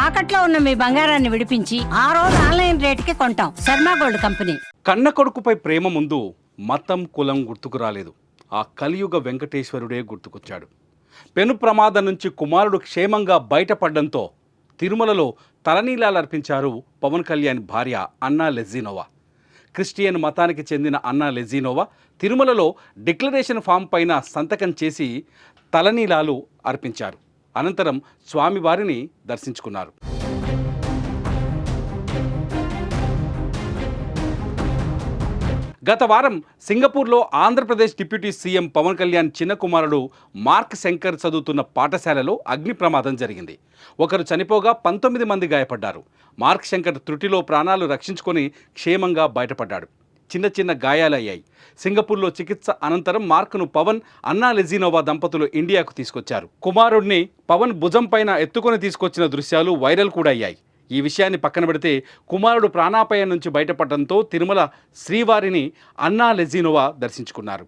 తాకట్లో ఉన్న మీ బంగారాన్ని విడిపించి ఆ రోజు ఆన్లైన్ రేటుకి కొంటాం. Sharma gold company. కన్న కొడుకుపై ప్రేమ ముందు మతం కులం గుర్తుకు రాలేదు. ఆ కలియుగ వెంకటేశ్వరుడే గుర్తుకొచ్చాడు. పెను ప్రమాదం నుంచి కుమారుడు క్షేమంగా బయటపడడంతో తిరుమలలో తలనీలాలర్పించారు పవన్ కళ్యాణ్ భార్య అన్నా లెజినోవా. క్రిస్టియన్ మతానికి చెందిన అన్నా లెజినోవా తిరుమలలో డిక్లరేషన్ ఫామ్ పైన సంతకం చేసి తలనీలాలు అర్పించారు. అనంతరం స్వామివారిని దర్శించుకున్నారు. గత వారం సింగపూర్లో ఆంధ్రప్రదేశ్ డిప్యూటీ సీఎం పవన్ కళ్యాణ్ చిన్న కుమారుడు మార్క్ శంకర్ చదువుతున్న పాఠశాలలో అగ్ని ప్రమాదం జరిగింది. ఒకరు చనిపోగా 19 మంది గాయపడ్డారు. మార్క్ శంకర్ త్రుటిలో ప్రాణాలు రక్షించుకొని క్షేమంగా బయటపడ్డాడు. చిన్న చిన్న గాయాలయ్యాయి. సింగపూర్లో చికిత్స అనంతరం మార్క్ను పవన్, అన్నా లెజినోవా దంపతులు ఇండియాకు తీసుకొచ్చారు. కుమారుడిని పవన్ భుజం పైన ఎత్తుకొని తీసుకొచ్చిన దృశ్యాలు వైరల్ కూడా అయ్యాయి. ఈ విషయాన్ని పక్కన పెడితే కుమారుడు ప్రాణాపాయం నుంచి బయటపడడంతో తిరుమల శ్రీవారిని అన్నా లెజినోవా దర్శించుకున్నారు.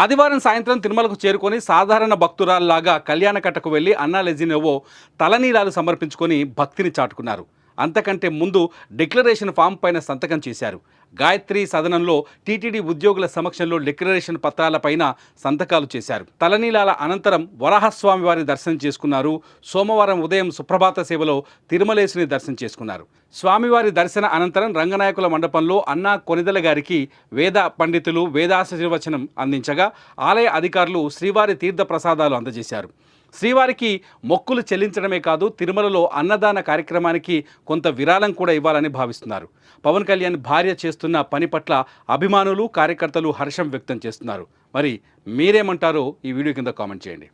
ఆదివారం సాయంత్రం తిరుమలకు చేరుకొని సాధారణ భక్తురాల్లాగా కళ్యాణకట్టకు వెళ్లి అన్నా లెజినోవా తలనీలాలు సమర్పించుకొని భక్తిని చాటుకున్నారు. అంతకంటే ముందు డిక్లరేషన్ ఫామ్ పైన సంతకం చేశారు. గాయత్రి సదనంలో టీటీడీ ఉద్యోగుల సమక్షంలో డిక్లరేషన్ పత్రాలపైన సంతకాలు చేశారు. తలనీలాల అనంతరం వరాహస్వామి వారి దర్శనం చేసుకున్నారు. సోమవారం ఉదయం సుప్రభాత సేవలో తిరుమలేశుని దర్శనం చేసుకున్నారు. స్వామివారి దర్శన అనంతరం రంగనాయకుల మండపంలో అన్నా కొనిదెల గారికి వేద పండితులు వేదాశీర్వచనం అందించగా ఆలయ అధికారులు శ్రీవారి తీర్థ ప్రసాదాలు అందజేశారు. శ్రీవారికి మొక్కులు చెల్లించడమే కాదు, తిరుమలలో అన్నదాన కార్యక్రమానికి కొంత విరాళం కూడా ఇవ్వాలని భావిస్తున్నారు. పవన్ కళ్యాణ్ భార్య చేస్తున్న పని పట్ల అభిమానులు, కార్యకర్తలు హర్షం వ్యక్తం చేస్తున్నారు. మరి మీరేమంటారో ఈ వీడియో కింద కామెంట్ చేయండి.